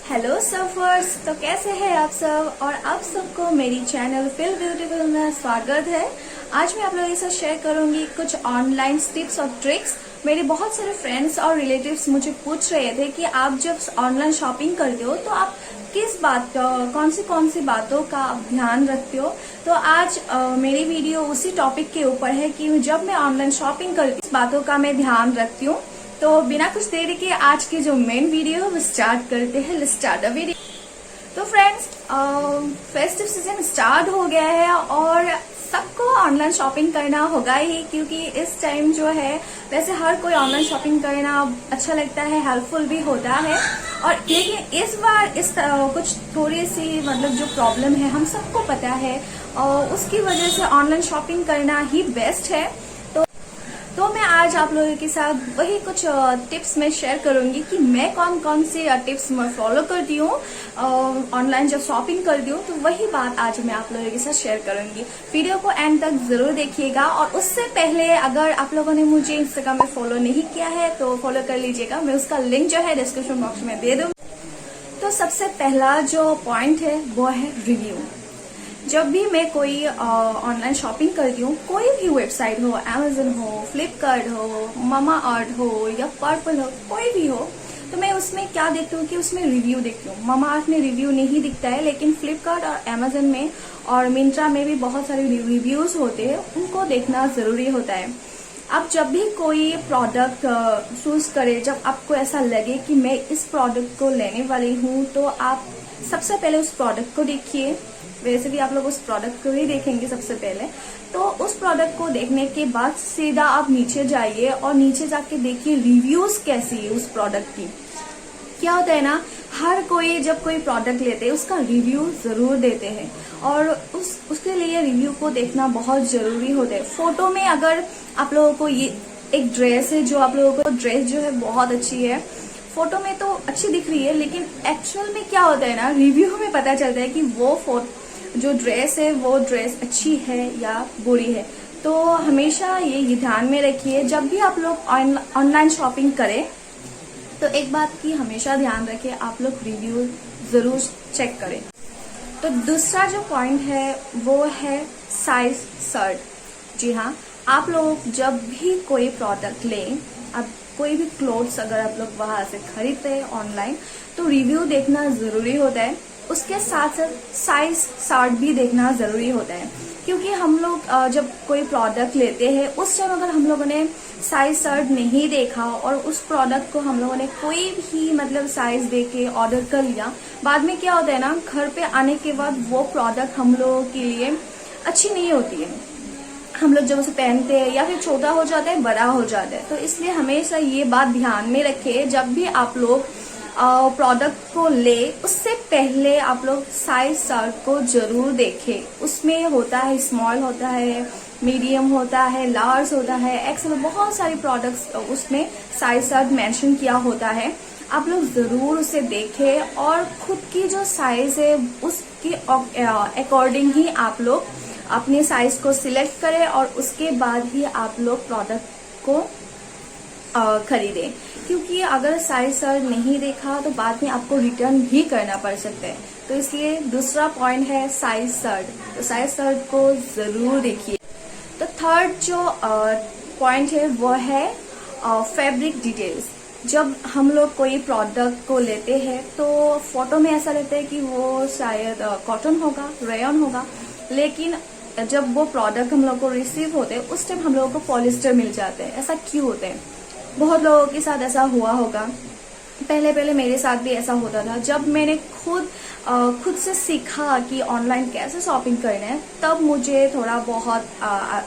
Hello surfers, तो कैसे हैं आप सब। और आप सबको मेरी चैनल फील ब्यूटीफुल में स्वागत है। आज मैं आप लोगों के साथ शेयर करूंगी कुछ ऑनलाइन टिप्स और ट्रिक्स। मेरे बहुत सारे फ्रेंड्स और रिलेटिव्स मुझे पूछ रहे थे कि आप जब ऑनलाइन शॉपिंग करते हो तो आप किस बात कौन सी बातों का आप ध्यान रखते हो। तो आज मेरी वीडियो उसी टॉपिक के ऊपर है कि जब मैं ऑनलाइन शॉपिंग करती हूँ किस बातों का मैं ध्यान रखती हूँ। तो बिना कुछ देरी के आज की जो मेन वीडियो है वो स्टार्ट करते हैं। Let's start the video. तो फ्रेंड्स, फेस्टिव सीजन स्टार्ट हो गया है और सबको ऑनलाइन शॉपिंग करना होगा ही, क्योंकि इस टाइम जो है वैसे हर कोई ऑनलाइन शॉपिंग करना अच्छा लगता है, हेल्पफुल भी होता है। और लेकिन इस बार कुछ थोड़ी सी मतलब जो प्रॉब्लम है हम सबको पता है और उसकी वजह से ऑनलाइन शॉपिंग करना ही बेस्ट है। तो मैं आज आप लोगों के साथ वही कुछ टिप्स में शेयर करूंगी कि मैं कौन कौन से टिप्स मैं फॉलो करती हूँ ऑनलाइन जब शॉपिंग करती हूँ। तो वही बात आज मैं आप लोगों के साथ शेयर करूंगी। वीडियो को एंड तक जरूर देखिएगा। और उससे पहले अगर आप लोगों ने मुझे इंस्टाग्राम में फॉलो नहीं किया है तो फॉलो कर लीजिएगा। मैं उसका लिंक जो है डिस्क्रिप्शन बॉक्स में दे दूँ। तो सबसे पहला जो पॉइंट है वो है रिव्यू। जब भी मैं कोई ऑनलाइन शॉपिंग करती हूँ, कोई भी वेबसाइट हो, अमेजन हो, फ्लिपकार्ट हो, मामा आर्ट हो या पर्पल हो, कोई भी हो, तो मैं उसमें क्या देखती हूँ कि उसमें रिव्यू देखती हूँ। मामा आर्ट में रिव्यू नहीं दिखता है, लेकिन फ्लिपकार्ट और अमेजन में और मिंत्रा में भी बहुत सारे रिव्यूज होते हैं, उनको देखना जरूरी होता है। आप जब भी कोई प्रोडक्ट चूज करें, जब आपको ऐसा लगे कि मैं इस प्रोडक्ट को लेने वाली हूँ, तो आप सबसे पहले उस प्रोडक्ट को देखिए। वैसे भी आप लोग उस प्रोडक्ट को ही देखेंगे सबसे पहले। तो उस प्रोडक्ट को देखने के बाद सीधा आप नीचे जाइए और नीचे जाके देखिए रिव्यूज कैसी है उस प्रोडक्ट की। क्या होता है ना, हर कोई जब कोई प्रोडक्ट लेते हैं उसका रिव्यू जरूर देते हैं और उसके लिए रिव्यू को देखना बहुत जरूरी होता है। फोटो में अगर आप लोगों को ये एक ड्रेस है, जो आप लोगों को ड्रेस जो है बहुत अच्छी है, फोटो में तो अच्छी दिख रही है, लेकिन एक्चुअल में क्या होता है ना, रिव्यू में पता चलता है कि वो जो ड्रेस है वो ड्रेस अच्छी है या बुरी है। तो हमेशा ये ध्यान में रखिए जब भी आप लोग ऑनलाइन शॉपिंग करें, तो एक बात की हमेशा ध्यान रखें, आप लोग रिव्यू जरूर चेक करें। तो दूसरा जो पॉइंट है वो है साइज सर्ट। जी हाँ, आप लोग जब भी कोई प्रोडक्ट लें, अब कोई भी क्लोथ्स अगर आप लोग वहां से खरीदते हैं ऑनलाइन, तो रिव्यू देखना जरूरी होता है। उसके साथ साथ साइज चार्ट भी देखना जरूरी होता है, क्योंकि हम लोग जब कोई प्रोडक्ट लेते हैं उस टाइम अगर हम लोगों ने साइज चार्ट नहीं देखा और उस प्रोडक्ट को हम लोगों ने कोई भी मतलब साइज दे के ऑर्डर कर लिया, बाद में क्या होता है ना, घर पे आने के बाद वो प्रोडक्ट हम लोगों के लिए अच्छी नहीं होती है। हम लोग जब उसे पहनते हैं या फिर छोटा हो जाता है, बड़ा हो जाता है। तो इसलिए हमेशा ये बात ध्यान में रखें, जब भी आप लोग प्रोडक्ट को ले उससे पहले आप लोग साइज चार्ट को जरूर देखें। उसमें होता है स्मॉल होता है, मीडियम होता है, लार्ज होता है, एक्सेल, बहुत सारे प्रोडक्ट्स उसमें साइज चार्ट मेंशन किया होता है। आप लोग जरूर उसे देखें और खुद की जो साइज है उसके अकॉर्डिंग ही आप लोग अपने साइज को सिलेक्ट करें और उसके बाद ही आप लोग प्रोडक्ट को खरीदें। क्योंकि अगर साइज सर्च नहीं देखा तो बाद में आपको रिटर्न भी करना पड़ सकता है। तो इसलिए दूसरा पॉइंट है साइज सर्च। तो साइज सर्च को जरूर देखिए। तो थर्ड जो पॉइंट है वो है फैब्रिक डिटेल्स। जब हम लोग कोई प्रोडक्ट को लेते हैं तो फोटो में ऐसा लगता है कि वो शायद कॉटन होगा, रेयन होगा, लेकिन जब वो प्रोडक्ट हम लोग को रिसीव होते हैं उस टाइम हम लोगों को पॉलिस्टर मिल जाते हैं। ऐसा क्यों होता है? बहुत लोगों के साथ ऐसा हुआ होगा, पहले मेरे साथ भी ऐसा होता था। जब मैंने खुद से सीखा कि ऑनलाइन कैसे शॉपिंग करना है, तब मुझे थोड़ा बहुत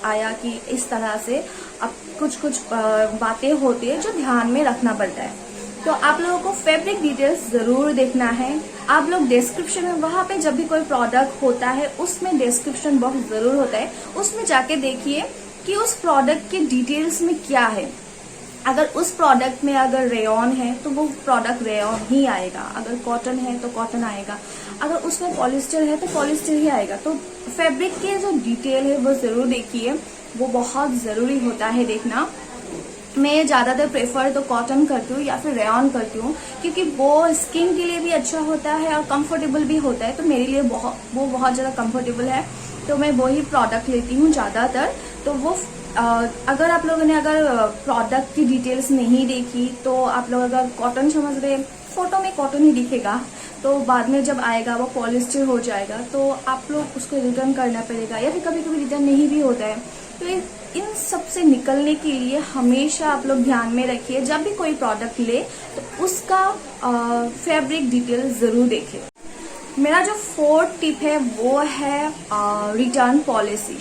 आया कि इस तरह से अब कुछ बातें होती है जो ध्यान में रखना पड़ता है। तो आप लोगों को फैब्रिक डिटेल्स जरूर देखना है। आप लोग डिस्क्रिप्शन में, वहां पे जब भी कोई प्रोडक्ट होता है उसमें डिस्क्रिप्शन बॉक्स जरूर होता है, उसमें जाके देखिए कि उस प्रोडक्ट के डिटेल्स में क्या है। अगर उस प्रोडक्ट में अगर रेयॉन है तो वो प्रोडक्ट रेयॉन ही आएगा, अगर कॉटन है तो कॉटन आएगा, अगर उसमें पॉलिस्टर है तो पॉलिस्टर ही आएगा। तो फैब्रिक के जो डिटेल है वो जरूर देखिए, वो बहुत जरूरी होता है देखना। मैं ज़्यादातर प्रेफर तो कॉटन करती हूँ या फिर रेयॉन करती हूँ, क्योंकि वो स्किन के लिए भी अच्छा होता है और कंफर्टेबल भी होता है। तो मेरे लिए वो बहुत ज़्यादा कंफर्टेबल है, तो मैं वही प्रोडक्ट लेती हूँ ज़्यादातर। तो वो अगर आप लोगों ने अगर प्रोडक्ट की डिटेल्स नहीं देखी तो आप लोग अगर कॉटन समझ रहे, फोटो में कॉटन ही दिखेगा, तो बाद में जब आएगा वो पॉलिस्टर हो जाएगा, तो आप लोग उसको रिटर्न करना पड़ेगा, या फिर कभी कभी रिटर्न नहीं भी होता है। तो इन सब से निकलने के लिए हमेशा आप लोग ध्यान में रखिए, जब भी कोई प्रोडक्ट ले तो उसका फैब्रिक डिटेल जरूर देखें। मेरा जो फोर्थ टिप है वो है रिटर्न पॉलिसी।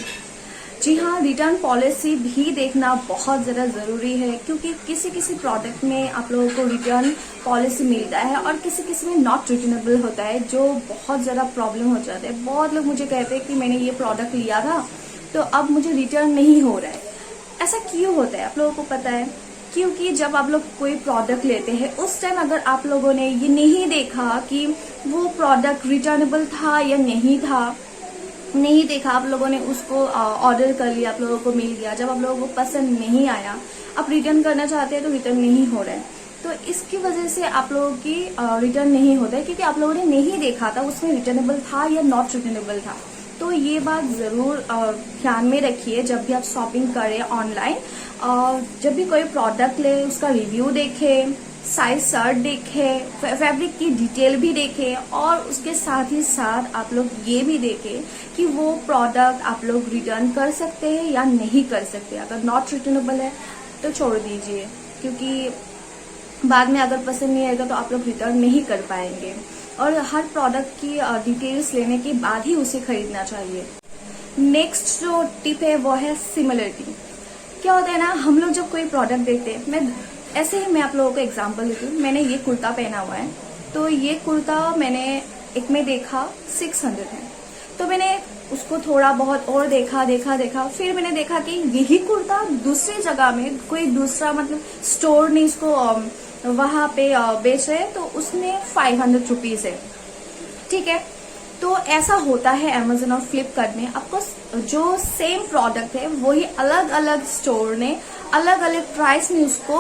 जी हाँ, रिटर्न पॉलिसी भी देखना बहुत ज़्यादा ज़रूरी है, क्योंकि किसी किसी प्रोडक्ट में आप लोगों को रिटर्न पॉलिसी मिलता है और किसी किसी में नॉट रिटर्नेबल होता है, जो बहुत ज़्यादा प्रॉब्लम हो जाता है। बहुत लोग मुझे कहते हैं कि मैंने ये प्रोडक्ट लिया था तो अब मुझे रिटर्न नहीं हो रहा है। ऐसा क्यों होता है आप लोगों को पता है? क्योंकि जब आप लोग कोई प्रोडक्ट लेते हैं उस टाइम अगर आप लोगों ने ये नहीं देखा कि वो प्रोडक्ट रिटर्नेबल था या नहीं था, नहीं देखा, आप लोगों ने उसको ऑर्डर कर लिया, आप लोगों को मिल गया, जब आप लोगों को पसंद नहीं आया, आप रिटर्न करना चाहते हैं तो रिटर्न नहीं हो रहा है, तो इसकी वजह से आप लोगों की रिटर्न नहीं होता है, क्योंकि आप लोगों ने नहीं देखा था उसमें रिटर्नेबल था या नॉट रिटर्नेबल था। तो ये बात ज़रूर ध्यान में रखिए जब भी आप शॉपिंग करें ऑनलाइन। जब भी कोई प्रोडक्ट ले उसका रिव्यू देखें, साइज शर्ट देखें, फैब्रिक की डिटेल भी देखें, और उसके साथ ही साथ आप लोग ये भी देखें कि वो प्रोडक्ट आप लोग रिटर्न कर सकते हैं या नहीं कर सकते। अगर नॉट रिटर्नेबल है तो छोड़ दीजिए, क्योंकि बाद में अगर पसंद नहीं आएगा तो आप लोग रिटर्न नहीं कर पाएंगे, और हर प्रोडक्ट की डिटेल्स लेने के बाद ही उसे खरीदना चाहिए। नेक्स्ट जो टिप है वो है सिमिलरिटी। क्या होता है ना, हम लोग जब कोई प्रोडक्ट देखते हैं, मैं आप लोगों को एग्जांपल देती हूँ। मैंने ये कुर्ता पहना हुआ है, तो ये कुर्ता मैंने एक में देखा 600 है, तो मैंने उसको थोड़ा बहुत और देखा, फिर मैंने देखा कि यही कुर्ता दूसरी जगह में कोई दूसरा मतलब स्टोर ने इसको वहां पे बेच रहे, तो उसमें 500 रुपीज है, ठीक है। तो ऐसा होता है अमेजन और फ्लिपकार्ट में, आपको जो सेम प्रोडक्ट है वही अलग अलग स्टोर ने अलग अलग प्राइस में उसको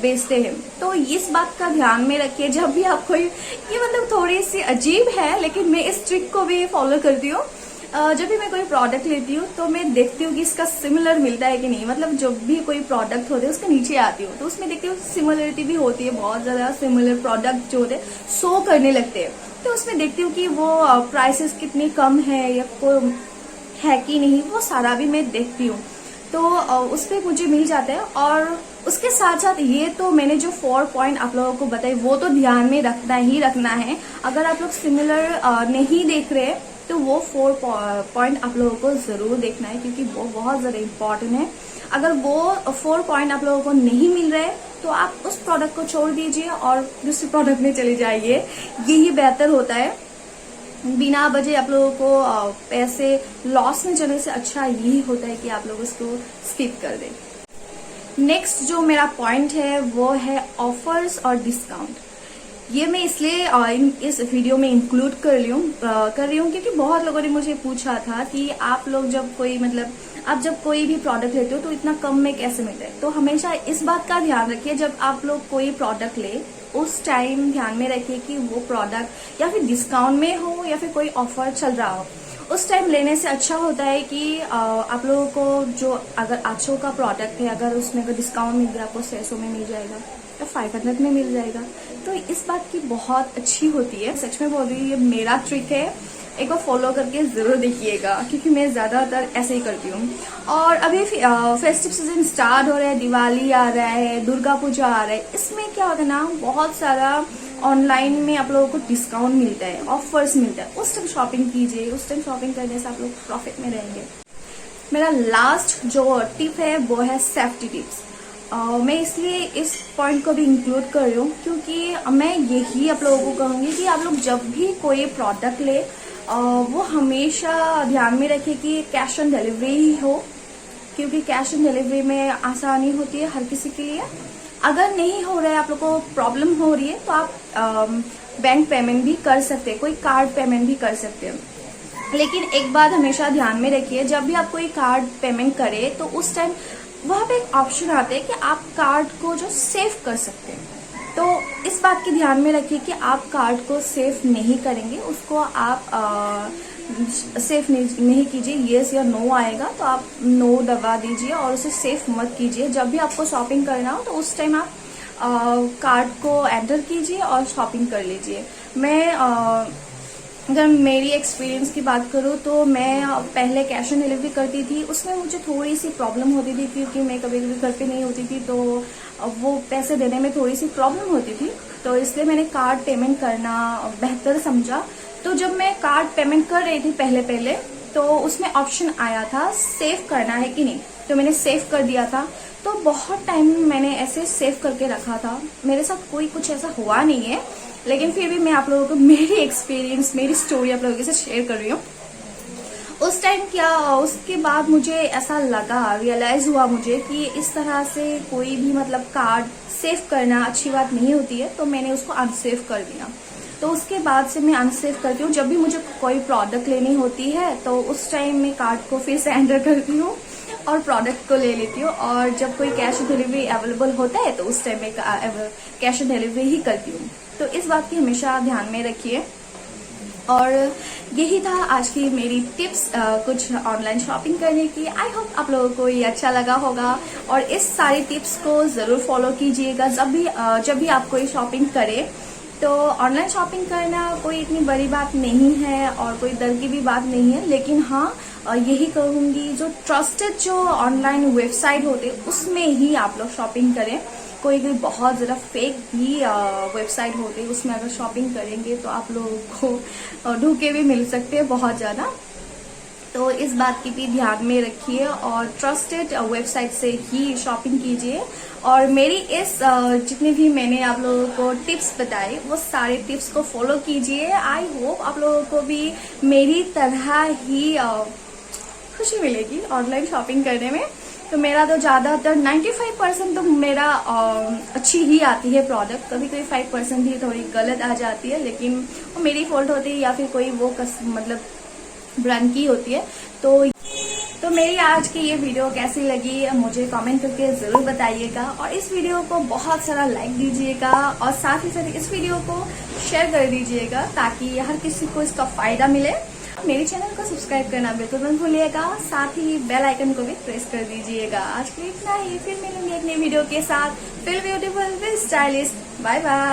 बेचते हैं। तो इस बात का ध्यान में रखिए जब भी आप कोई, ये मतलब थोड़ी सी अजीब है लेकिन मैं इस ट्रिक को भी फॉलो करती हूँ। जब भी मैं कोई प्रोडक्ट लेती हूँ तो मैं देखती हूँ कि इसका सिमिलर मिलता है कि नहीं, मतलब जब भी कोई प्रोडक्ट होते हैं उसके नीचे आती हूँ तो उसमें देखती हूँ सिमिलरिटी भी होती है, बहुत ज्यादा सिमिलर प्रोडक्ट जो होते हैं शो करने लगते हैं, तो उसमें देखती हूँ कि वो प्राइसेस कितनी कम है या कोई है कि नहीं, वो सारा भी मैं देखती हूँ, तो उस पर मुझे मिल जाता है। और उसके साथ साथ ये तो मैंने जो 4 पॉइंट आप लोगों को बताए वो तो ध्यान में रखना ही रखना है। अगर आप लोग सिमिलर नहीं देख रहे तो वो 4 पॉइंट आप लोगों को जरूर देखना है, क्योंकि वो बहुत ज्यादा इम्पोर्टेंट है। अगर वो 4 पॉइंट आप लोगों को नहीं मिल रहे तो आप उस प्रोडक्ट को छोड़ दीजिए और दूसरे प्रोडक्ट में चले जाइए, यही बेहतर होता है। बिना वजह आप लोगों को पैसे लॉस में चलने से अच्छा यही होता है कि आप लोग उसको स्किप कर दें। नेक्स्ट जो मेरा पॉइंट है वो है ऑफर्स और डिस्काउंट। ये मैं इसलिए इस वीडियो में इंक्लूड कर रही हूँ क्योंकि बहुत लोगों ने मुझे पूछा था कि आप लोग जब कोई आप जब कोई भी प्रोडक्ट लेते हो तो इतना कम में कैसे मिलता है। तो हमेशा इस बात का ध्यान रखिए, जब आप लोग कोई प्रोडक्ट ले उस टाइम ध्यान में रखिए कि वो प्रोडक्ट या फिर डिस्काउंट में हो या फिर कोई ऑफर चल रहा हो। उस टाइम लेने से अच्छा होता है कि आप लोगों को जो अगर 800 का प्रोडक्ट है, अगर उसमें अगर डिस्काउंट मिल गया आपको 600 में मिल जाएगा या 500 में मिल जाएगा, तो इस बात की बहुत अच्छी होती है। सच में बोल रही हूँ, ये मेरा ट्रिक है, एक बार फॉलो करके जरूर देखिएगा, क्योंकि मैं ज्यादातर ऐसे ही करती हूँ। और अभी फेस्टिव सीजन स्टार्ट हो रहा है, दिवाली आ रहा है, दुर्गा पूजा आ रहा है, इसमें क्या होता है ना, बहुत सारा ऑनलाइन में आप लोगों को डिस्काउंट मिलता है, ऑफर्स मिलता है, उस टाइम शॉपिंग कीजिए। उस टाइम शॉपिंग करने से आप लोग प्रॉफिट में रहेंगे। मेरा लास्ट जो टिप है वो है सेफ्टी टिप्स। मैं इसलिए इस पॉइंट को भी इंक्लूड कर रही हूँ क्योंकि मैं यही आप लोगों को कहूँगी कि आप लोग जब भी कोई प्रोडक्ट ले वो हमेशा ध्यान में रखिए कि कैश ऑन डिलीवरी ही हो, क्योंकि कैश ऑन डिलीवरी में आसानी होती है हर किसी के लिए। अगर नहीं हो रहा है, आप लोग को प्रॉब्लम हो रही है, तो आप बैंक पेमेंट भी कर सकते हैं, कोई कार्ड पेमेंट भी कर सकते हैं। लेकिन एक बात हमेशा ध्यान में रखिए, जब भी आप कोई कार्ड पेमेंट करें तो उस टाइम वहाँ पे एक ऑप्शन आता है कि आप कार्ड को जो सेव कर सकते हैं। तो इस बात के ध्यान में रखिए कि आप कार्ड को सेव नहीं करेंगे, उसको आप सेव नहीं कीजिए। येस या नो आएगा तो आप नो दबा दीजिए और उसे सेव मत कीजिए। जब भी आपको शॉपिंग करना हो तो उस टाइम आप कार्ड को एंटर कीजिए और शॉपिंग कर लीजिए। अगर मेरी एक्सपीरियंस की बात करूँ तो मैं पहले कैश ऑन डिलीवरी करती थी, उसमें मुझे थोड़ी सी प्रॉब्लम होती थी क्योंकि मैं कभी कभी घर पे नहीं होती थी, तो वो पैसे देने में थोड़ी सी प्रॉब्लम होती थी। तो इसलिए मैंने कार्ड पेमेंट करना बेहतर समझा। तो जब मैं कार्ड पेमेंट कर रही थी पहले तो उसमें ऑप्शन आया था सेव करना है कि नहीं, तो मैंने सेव कर दिया था। तो बहुत टाइम मैंने ऐसे सेव करके रखा था। मेरे साथ कोई कुछ ऐसा हुआ नहीं है, लेकिन फिर भी मैं आप लोगों को मेरी एक्सपीरियंस, मेरी स्टोरी आप लोगों के साथ शेयर कर रही हूँ। उस टाइम उसके बाद मुझे ऐसा लगा, रियलाइज हुआ मुझे कि इस तरह से कोई भी मतलब कार्ड सेव करना अच्छी बात नहीं होती है, तो मैंने उसको अनसेव कर दिया। तो उसके बाद से मैं अनसेव करती हूँ। जब भी मुझे कोई प्रोडक्ट लेनी होती है तो उस टाइम मैं कार्ड को फिर से एंटर करती हूँ और प्रोडक्ट को ले लेती हूँ। और जब कोई कैश ऑन डिलीवरी अवेलेबल होता है तो उस टाइम मैं कैश ऑन डिलीवरी ही करती हूँ। तो इस बात की हमेशा ध्यान में रखिए। और यही था आज की मेरी टिप्स कुछ ऑनलाइन शॉपिंग करने की। आई होप आप लोगों को ये अच्छा लगा होगा और इस सारी टिप्स को ज़रूर फॉलो कीजिएगा जब भी आप कोई शॉपिंग करें। तो ऑनलाइन शॉपिंग करना कोई इतनी बड़ी बात नहीं है और कोई डर की भी बात नहीं है, लेकिन हाँ यही कहूँगी जो ट्रस्टेड जो ऑनलाइन वेबसाइट होते हैं उसमें ही आप लोग शॉपिंग करें। कोई बहुत ज़रा फेक भी वेबसाइट होती है, उसमें अगर शॉपिंग करेंगे तो आप लोगों को धोखे भी मिल सकते हैं बहुत ज़्यादा। तो इस बात की भी ध्यान में रखिए और ट्रस्टेड वेबसाइट से ही शॉपिंग कीजिए। और मेरी इस जितने भी मैंने आप लोगों को टिप्स बताए वो सारे टिप्स को फॉलो कीजिए। आई होप आप लोगों को भी मेरी तरह ही खुशी मिलेगी ऑनलाइन शॉपिंग करने में। तो मेरा तो ज़्यादातर 95% तो मेरा अच्छी ही आती है प्रोडक्ट। कभी कभी 5% ही थोड़ी गलत आ जाती है, लेकिन वो मेरी फॉल्ट होती है या फिर कोई वो मतलब ब्रांड की होती है। तो मेरी आज की ये वीडियो कैसी लगी मुझे कमेंट करके ज़रूर बताइएगा और इस वीडियो को बहुत सारा लाइक दीजिएगा और साथ ही साथ इस वीडियो को शेयर कर दीजिएगा ताकि हर किसी को इसका फ़ायदा मिले। मेरे चैनल को सब्सक्राइब करना बिल्कुल मत भूलिएगा, साथ ही बेल आइकन को भी प्रेस कर दीजिएगा। आज के लिए इतना ही, फिर मिलेंगे एक नई वीडियो के साथ। Feel beautiful, feel stylish. Bye bye.